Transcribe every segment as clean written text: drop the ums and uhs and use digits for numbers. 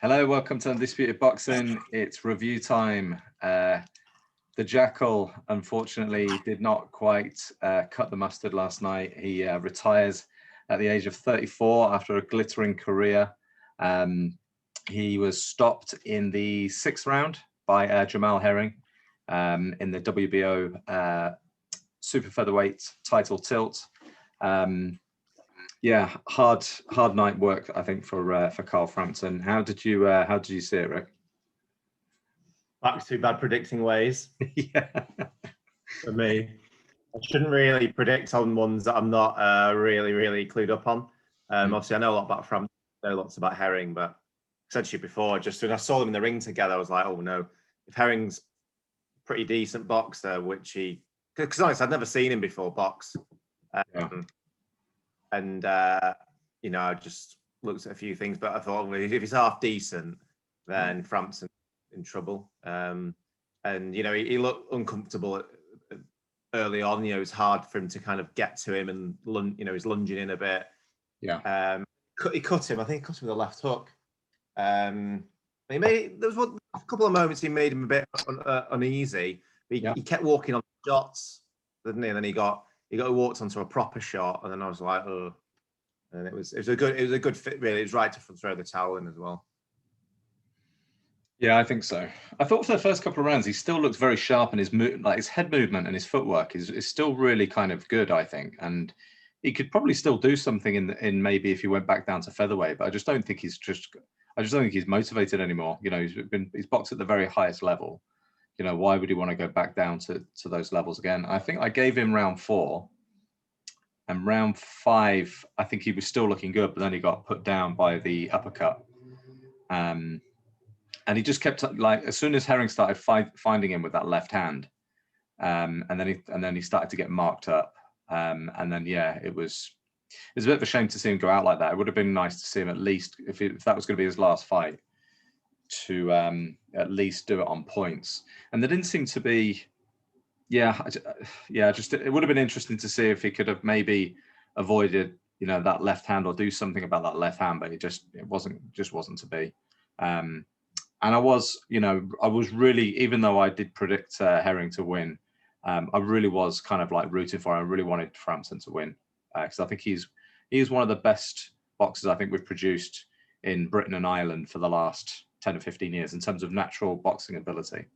Hello, welcome to Undisputed Boxing. It's review time. The Jackal, unfortunately, did not quite cut the mustard last night. He retires at the age of 34 after a glittering career. He was stopped in the 6th round by Jamel Herring in the WBO super featherweight title tilt. Yeah, hard night work, I think, for Carl Frampton. How did you see it, Rick? Back to bad predicting ways. Yeah. For me, I shouldn't really predict on ones that I'm not really clued up on. Obviously, I know a lot about Frampton, I know lots about Herring, but I said to you before, just when I saw them in the ring together, I was like, oh no, if Herring's a pretty decent boxer, which because honestly, I'd never seen him before box. And, I just looked at a few things, but I thought, well, if he's half decent, then Frampton's in trouble. And, he looked uncomfortable early on. It's hard for him to kind of get to him and, he's lunging in a bit. Yeah. He cut him. I think he cut him with a left hook. There was a couple of moments he made him a bit uneasy. But he kept walking on shots, didn't he? And then he walked onto a proper shot, and then I was like, oh. And it was a good fit, really. It was right to throw the towel in as well. Yeah, I think so. I thought for the first couple of rounds, he still looks very sharp, and his head movement and his footwork is still really kind of good, I think. And he could probably still do something in maybe if he went back down to featherweight, but I just don't think he's motivated anymore. He's boxed at the very highest level. Why would he want to go back down to those levels again? I think I gave him round 4. And round 5, I think he was still looking good, but then he got put down by the uppercut. And he just kept, like, as soon as Herring started finding him with that left hand, and then he started to get marked up. And then, it was a bit of a shame to see him go out like that. It would have been nice to see him at least, if that was going to be his last fight, to at least do it on points. And there didn't seem to be... Just it would have been interesting to see if he could have maybe avoided, that left hand or do something about that left hand, but it wasn't to be. And I was really, even though I did predict Herring to win, I really was kind of like rooting for him. I really wanted Frampton to win because I think he's one of the best boxers I think we've produced in Britain and Ireland for the last 10 or 15 years in terms of natural boxing ability.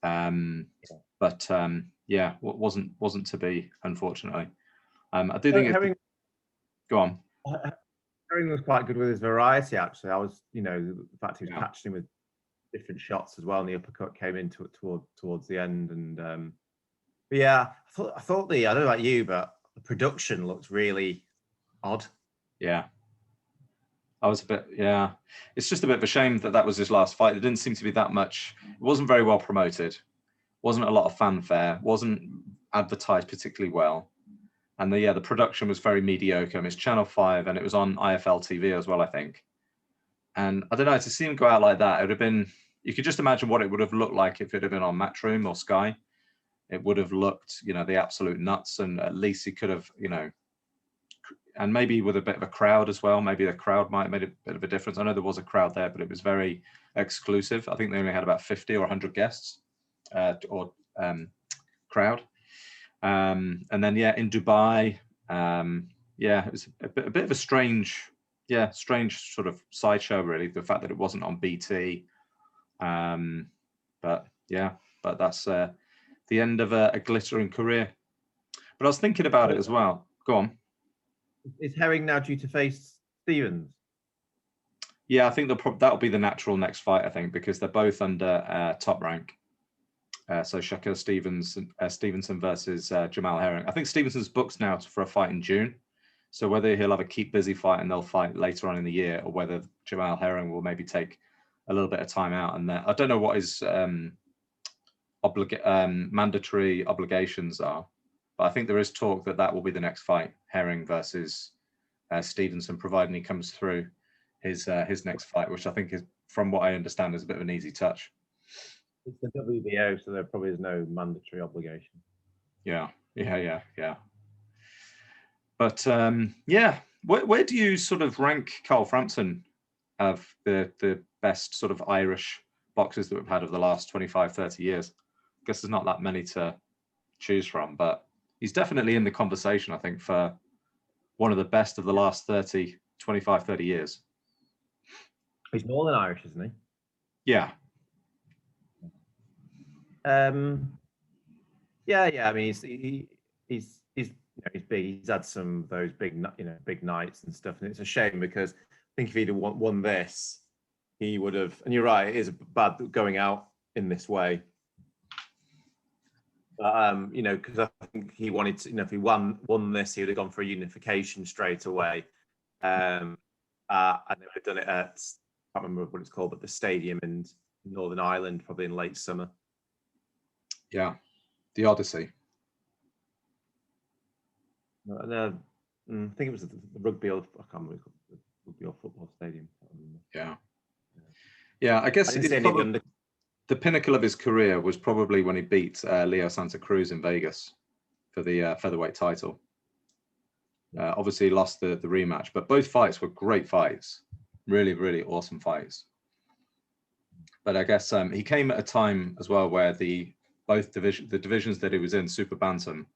But wasn't to be, unfortunately. I do think Herring. Go on. Herring was quite good with his variety, actually. I was, the fact he was catching him with different shots as well, and the uppercut came into it towards the end. And I thought I don't know about you, but the production looked really odd. Yeah. I was a bit, It's just a bit of a shame that was his last fight. There didn't seem to be that much. It wasn't very well promoted. Wasn't a lot of fanfare. Wasn't advertised particularly well. And the production was very mediocre. It's Channel 5, and it was on IFL TV as well, I think. And I don't know, to see him go out like that, it would have been... You could just imagine what it would have looked like if it had been on Matchroom or Sky. It would have looked, the absolute nuts, and at least he could have, and maybe with a bit of a crowd as well. Maybe the crowd might have made a bit of a difference. I know there was a crowd there, but it was very exclusive. I think they only had about 50 or 100 guests crowd. And then, in Dubai, it was a bit of a strange sort of sideshow, really. The fact that it wasn't on BT. But that's the end of a glittering career. But I was thinking about it as well. Go on. Is Herring now due to face Stevens? Yeah, I think that'll be the natural next fight, I think, because they're both under top rank. So Shakur Stevenson versus Jamel Herring. I think Stevenson's booked now for a fight in June. So whether he'll have a keep busy fight and they'll fight later on in the year, or whether Jamel Herring will maybe take a little bit of time out. And I don't know what his mandatory obligations are, but I think there is talk that will be the next fight, Herring versus Stevenson, providing he comes through his next fight, which I think is, from what I understand, is a bit of an easy touch. It's the WBO, so there probably is no mandatory obligation. Yeah. But where do you sort of rank Carl Frampton of the best sort of Irish boxers that we've had of the last 25, 30 years. I guess there's not that many to choose from, but he's definitely in the conversation, I think, for one of the best of the last 25, 30 years. He's Northern Irish, isn't he? Yeah. Yeah. I mean, he's big. He's had some of those big nights and stuff, and it's a shame because I think if he'd have won this, he would have. And you're right, it is bad going out in this way. But because I think he wanted to. If he won this, he would have gone for a unification straight away, and they would have done it at, I can't remember what it's called, but the stadium in Northern Ireland, probably in late summer. Yeah, the Odyssey. I think it was the rugby or I can't remember the rugby or football stadium. Yeah. I guess the pinnacle of his career was probably when he beat Leo Santa Cruz in Vegas for the featherweight title. Obviously, he lost the rematch, but both fights were great fights, really, really awesome fights. But I guess he came at a time as well where the divisions that he was in, super bantam,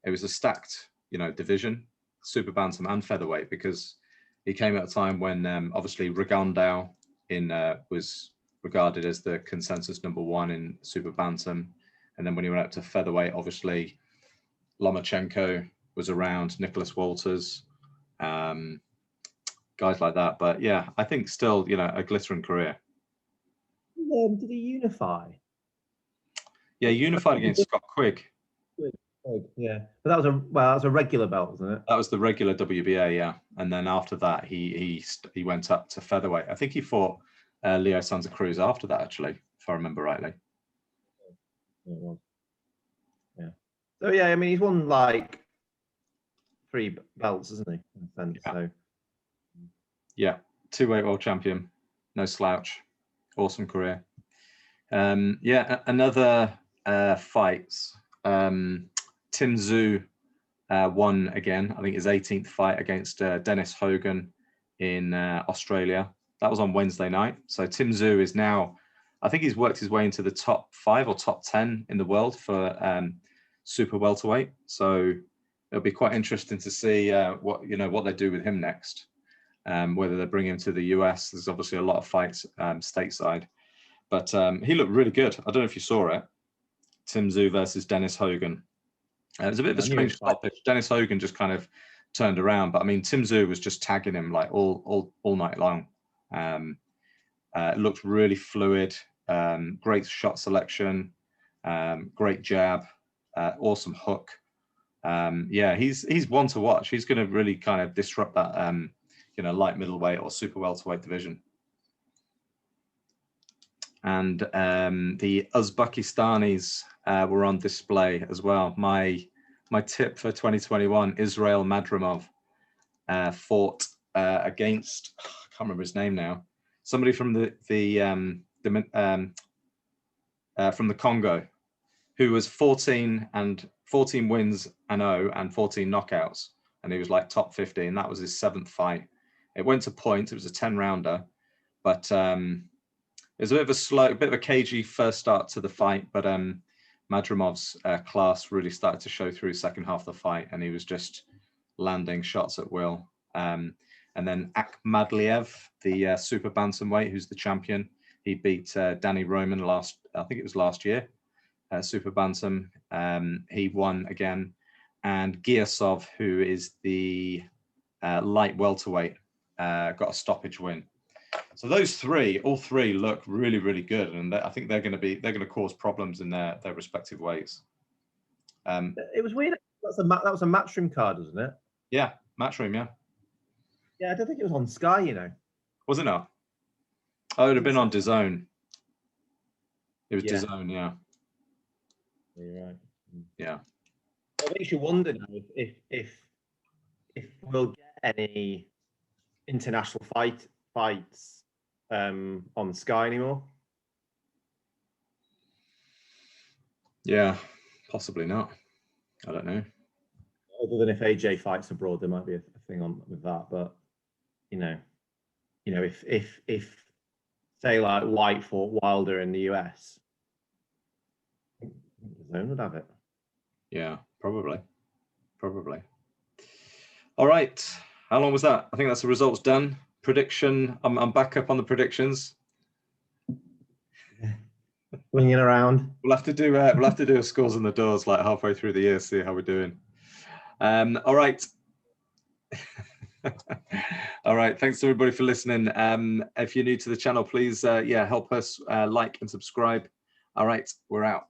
it was a stacked division, super bantam and featherweight, because he came at a time when obviously Rigondeaux was regarded as the consensus number one in super bantam, and then when he went up to featherweight, obviously Lomachenko was around, Nicholas Walters, guys like that. But yeah, I think still a glittering career. Did he unify? Yeah, unified against Scott Quigg. Yeah, but that was a regular belt, wasn't it? That was the regular WBA, yeah. And then after that, he went up to featherweight. I think he fought Leo Santa Cruz after that, actually, if I remember rightly. Yeah, it was. Yeah. So yeah, I mean, he's won like 3 belts, isn't he? In a sense, yeah. So. Yeah, 2-weight world champion, no slouch, awesome career. Another fights. Tim Tszyu won again. I think his 18th fight against Dennis Hogan in Australia. That was on Wednesday night. So Tim Tszyu is now, I think he's worked his way into the top 5 or top 10 in the world for super welterweight. So it'll be quite interesting to see what they do with him next. Whether they bring him to the US. There's obviously a lot of fights stateside. But he looked really good. I don't know if you saw it. Tim Tszyu versus Dennis Hogan. It was a bit of a strange stoppage. Dennis Hogan just kind of turned around, but I mean, Tim Tszyu was just tagging him like all night long. It looked really fluid. Great shot selection. Great jab. Awesome hook. He's one to watch. He's going to really kind of disrupt that light middleweight or super welterweight division. And the Uzbekistanis were on display as well. My tip for 2021, Israel Madrimov fought against, I can't remember his name now, somebody from from the Congo, who was 14 wins and 0 and 14 knockouts, and he was like top 50, and that was his 7th fight. It went to point. It was a 10-rounder, but it was a bit of a cagey first start to the fight, but Madrimov's class really started to show through second half of the fight, and he was just landing shots at will. And then Akhmadliev, the super bantamweight, who's the champion, he beat Danny Roman last year, super bantam. He won again, and Giasov, who is the light welterweight, got a stoppage win. So all three look really, really good, and I think they're going to cause problems in their respective weights. It was weird. That was a Matchroom card, wasn't it? Yeah, Matchroom. Yeah. Yeah, I don't think it was on Sky. Was it not? Oh, it would have been on DAZN. It was DAZN. Yeah. You're right. Yeah. It makes you wonder now if we'll get any international fights on Sky anymore. Yeah, possibly not. I don't know. Other than if AJ fights abroad, there might be a thing on with that. But you know, if say like White fought Wilder in the US, Zone would have it. Yeah, probably. All right. How long was that? I think that's the results done. Prediction. I'm back up on the predictions. Swinging around. We'll have to do a scores on the doors like halfway through the year, see how we're doing. All right. All right. Thanks everybody for listening. If you're new to the channel, please help us like and subscribe. All right, we're out.